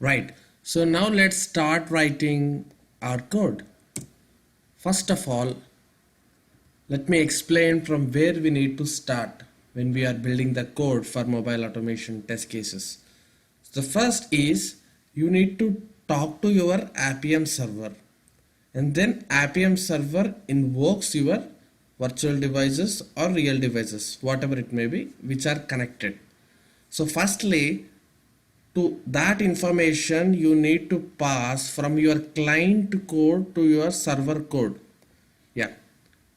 Right. So now let's start writing our code. First of all, let me explain from where we need to start when we are building the code for mobile automation test cases. The first is you need to talk to your Appium server, and then Appium server invokes your virtual devices or real devices, whatever it may be, which are connected. So firstly, to that information you need to pass from your client code to your server code. Yeah,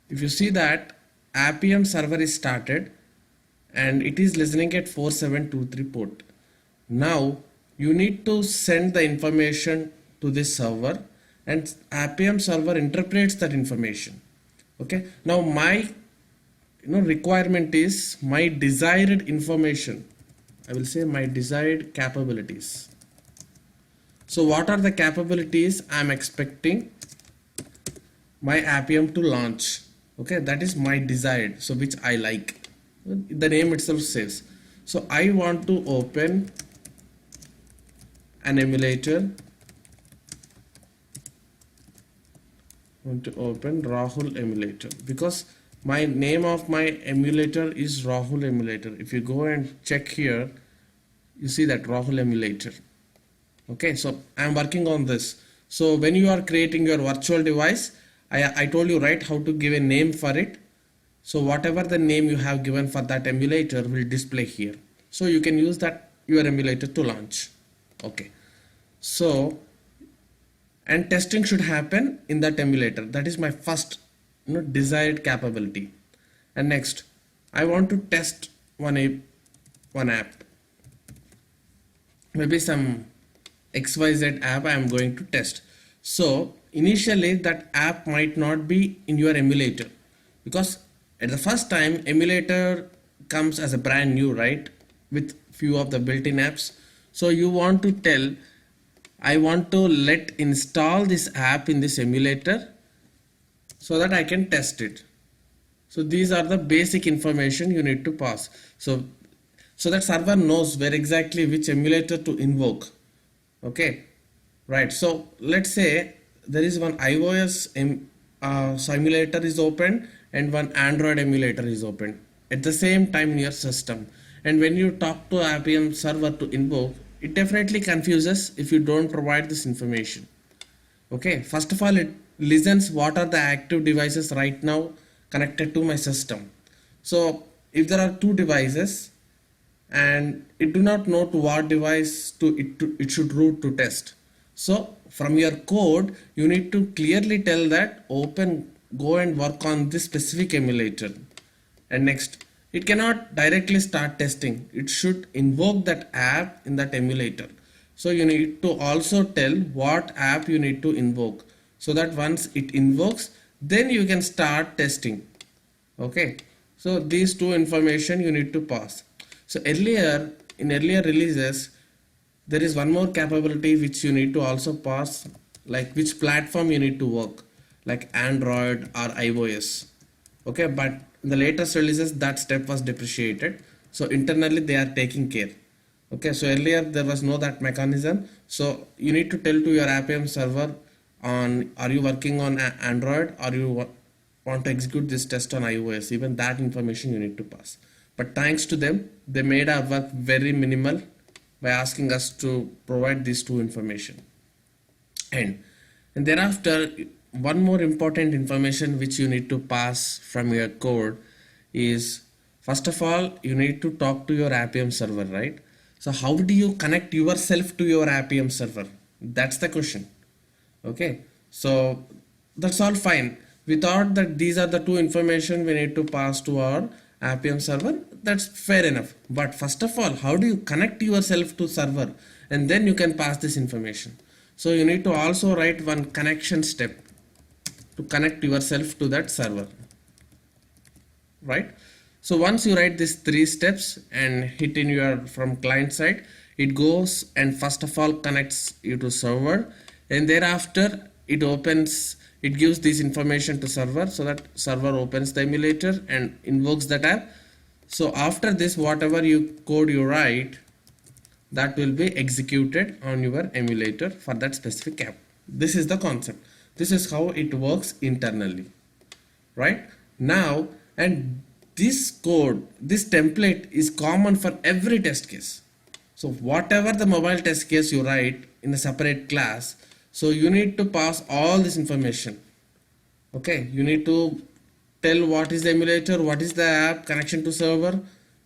if you see that Appium server is started and it is listening at 4723 port. Now you need to send the information to this server, and Appium server interprets that information. Okay, now my requirement is my desired information. I will say my desired capabilities. So what are the capabilities I am expecting my Appium to launch? Okay, that is my desired, so which I like. The name itself says. So I want to open an emulator. I want to open Rahul emulator because my name of my emulator is Rahul emulator. If you go and check here, you see that Rahul emulator. Okay, so I am working on this. So when you are creating your virtual device, I told you right how to give a name for it. So whatever the name you have given for that emulator will display here. So you can use that your emulator to launch. Okay, so and testing should happen in that emulator. That is my first desired capability. And next I want to test one app, maybe some XYZ app I am going to test. So initially that app might not be in your emulator, because at the first time emulator comes as a brand new, right, with few of the built-in apps. So you want to tell I want to let install this app in this emulator so that I can test it. So these are the basic information you need to pass. So that server knows where exactly which emulator to invoke. Okay, right. So let's say there is one iOS simulator is open and one Android emulator is open at the same time in your system. And when you talk to Appium server to invoke, it definitely confuses if you don't provide this information. Okay, first of all, it listens what are the active devices right now connected to my system. So if there are two devices and it do not know to what device it should route to test. So from your code, you need to clearly tell that go and work on this specific emulator. And next, it cannot directly start testing. It should invoke that app in that emulator. So you need to also tell what app you need to invoke, so that once it invokes, then you can start testing. Okay, so these two information you need to pass. So in earlier releases, there is one more capability which you need to also pass, like which platform you need to work, like Android or iOS. Okay, but in the latest releases that step was depreciated. So internally they are taking care. Okay, so earlier there was no that mechanism. So you need to tell to your Appium server on are you working on Android or you want to execute this test on iOS. Even that information you need to pass. But thanks to them, they made our work very minimal by asking us to provide these two information. And thereafter, one more important information which you need to pass from your code is, first of all, you need to talk to your Appium server, right? So how do you connect yourself to your Appium server? That's the question. Okay, so that's all fine. We thought that these are the two information we need to pass to our Appium server. That's fair enough. But first of all, how do you connect yourself to server? And then you can pass this information. So you need to also write one connection step to connect yourself to that server, right? So once you write these 3 steps and hit in your from client side, it goes and first of all connects you to server, and thereafter it gives this information to server, so that server opens the emulator and invokes that app. So after this, whatever code you write, that will be executed on your emulator for that specific app. This is the concept. This is how it works internally, right? Now, and this code, this template is common for every test case. So whatever the mobile test case you write in a separate class, so you need to pass all this information. Okay, you need to tell what is the emulator, what is the app, connection to server,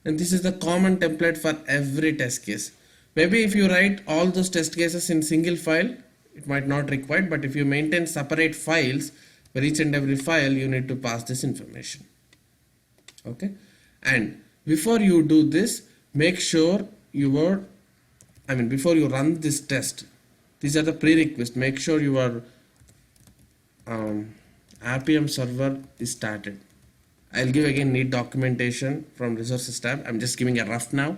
and this is the common template for every test case. Maybe if you write all those test cases in single file, it might not require, but if you maintain separate files for each and every file, you need to pass this information. Okay, and before you do this, make sure before you run this test, these are the prerequisites. Make sure your Appium server is started. I'll give again need documentation from resources tab. I'm just giving a rough now.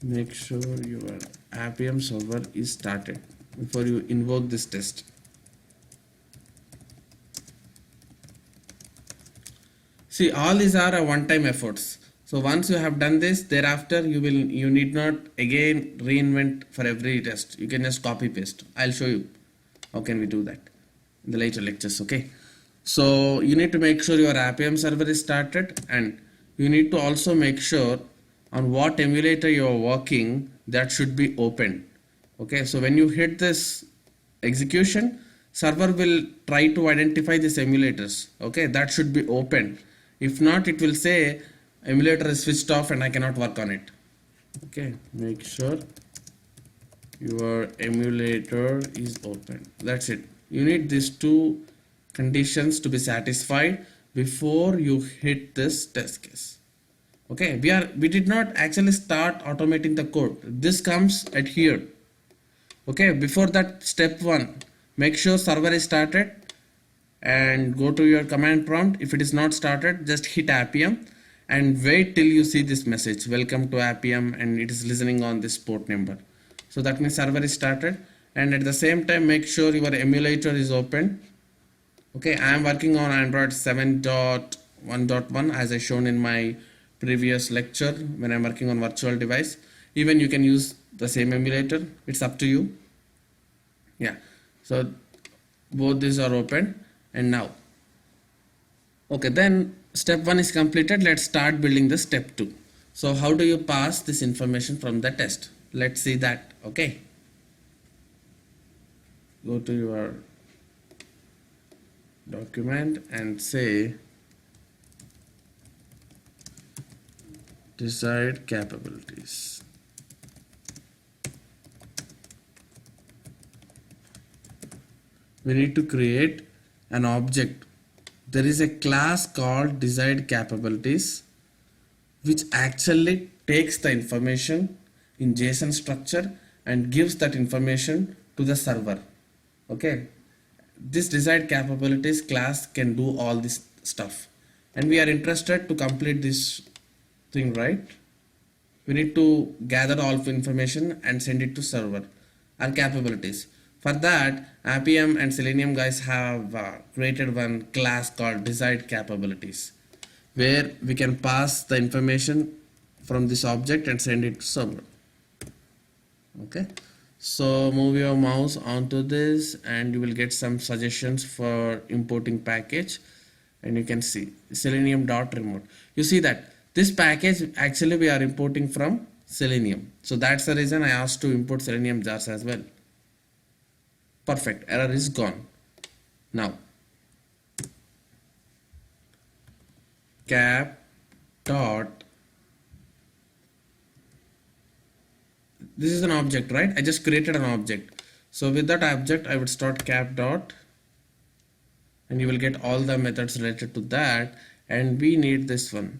Make sure your Appium server is started before you invoke this test. See, all these are one-time efforts. So once you have done this, thereafter you need not again reinvent for every test. You can just copy paste. I'll show you how can we do that in the later lectures. Okay. So you need to make sure your Appium server is started, and you need to also make sure on what emulator you are working, that should be open. Okay. So when you hit this execution, server will try to identify these emulators. Okay. That should be open. If not, it will say emulator is switched off and I cannot work on it. Okay, make sure your emulator is open. That's it. You need these two conditions to be satisfied before you hit this test case. Okay, we did not actually start automating the code. This comes at here. Okay, before that, step 1, make sure server is started and go to your command prompt. If it is not started, just hit Appium and wait till you see this message, welcome to Appium, and it is listening on this port number. So that means server is started, and at the same time make sure your emulator is open. Okay, I am working on Android 7.1.1 as I shown in my previous lecture when I'm working on virtual device. Even you can use the same emulator, it's up to you. Yeah, so both these are open. And now, okay, then step 1 is completed. Let's start building the step 2. So how do you pass this information from the test? Let's see that. Okay, go to your document and say desired capabilities. We need to create an object. There is a class called desired capabilities which actually takes the information in JSON structure and gives that information to the server. Okay, this desired capabilities class can do all this stuff, and we are interested to complete this thing, right? We need to gather all of information and send it to server, our capabilities. For that, Appium and Selenium guys have created one class called desired capabilities, where we can pass the information from this object and send it to server. Okay, so move your mouse onto this and you will get some suggestions for importing package, and you can see selenium.remote. You see that this package actually we are importing from Selenium, so that's the reason I asked to import Selenium jars as well. Perfect, error is gone. Now cap dot, this is an object, right? I just created an object. So with that object I would start cap dot, and you will get all the methods related to that, and we need this one,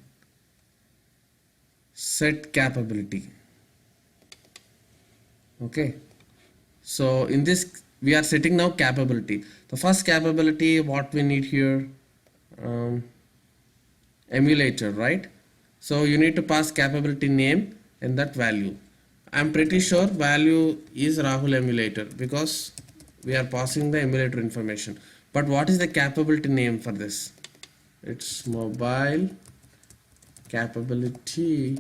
set capability. Okay, so in this we are setting now capability. The first capability, what we need here, emulator, right? So you need to pass capability name and that value. I'm pretty sure value is Rahul emulator because we are passing the emulator information. But what is the capability name for this? It's mobile capability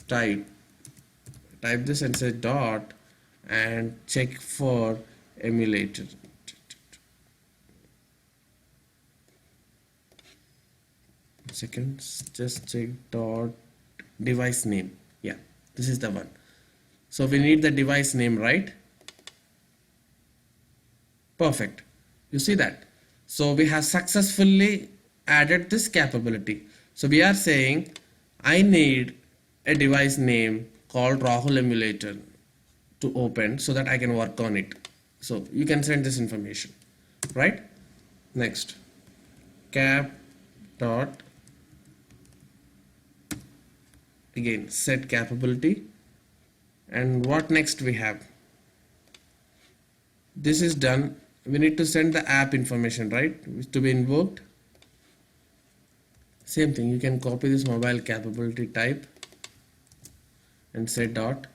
type this and say dot and check for emulator. Seconds, just check dot device name. Yeah, this is the one. So we need the device name, right? Perfect. You see that? So we have successfully added this capability. So we are saying I need a device name called Rahul emulator to open so that I can work on it. So you can send this information, right? Next, cap dot again set capability, and what next we have? This is done. We need to send the app information, right, to be invoked. Same thing, you can copy this mobile capability type and say dot.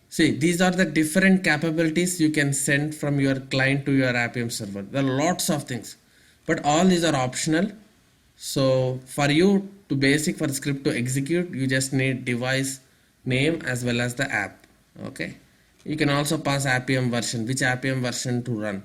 See, these are the different capabilities you can send from your client to your Appium server. There are lots of things, but all these are optional. So for you to basic for script to execute, you just need device name as well as the app. Okay, you can also pass Appium version, which Appium version to run.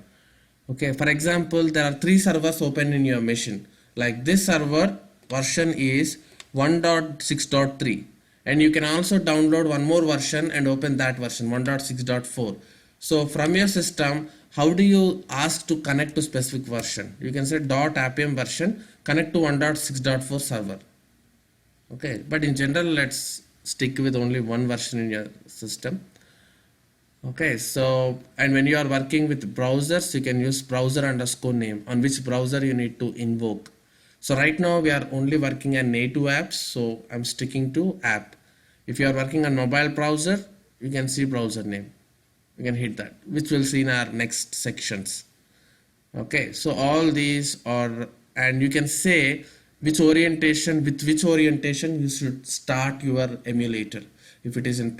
Okay, for example, there are 3 servers open in your machine. Like this server version is 1.6.3, and you can also download one more version and open that version 1.6.4. So from your system, how do you ask to connect to specific version? You can say .appium version connect to 1.6.4 server. Okay, but in general, let's stick with only one version in your system. Okay, so and when you are working with browsers, you can use browser underscore name on which browser you need to invoke. So right now we are only working on native apps, so I'm sticking to app. If you are working on mobile browser, you can see browser name. You can hit that, which we'll see in our next sections. Okay, so all these are, and you can say which orientation, with which orientation you should start your emulator. If it is in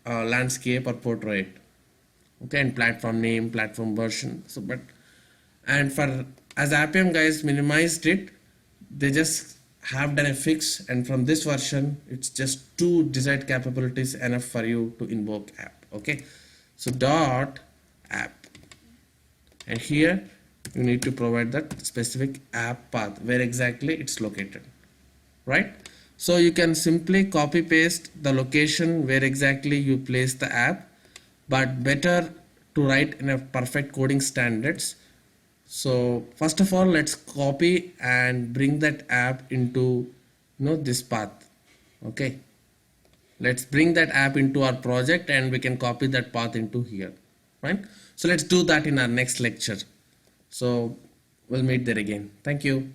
landscape or portrait. Okay, and platform name, platform version. So but and for as Appium guys minimized it, they just have done a fix, and from this version it's just 2 desired capabilities enough for you to invoke app. Okay, so dot app, and here you need to provide that specific app path where exactly it's located, right? So you can simply copy paste the location where exactly you place the app, but better to write in a perfect coding standards. So first of all, let's copy and bring that app into this path. Okay, let's bring that app into our project and we can copy that path into here, right? So let's do that in our next lecture. So we'll meet there again. Thank you.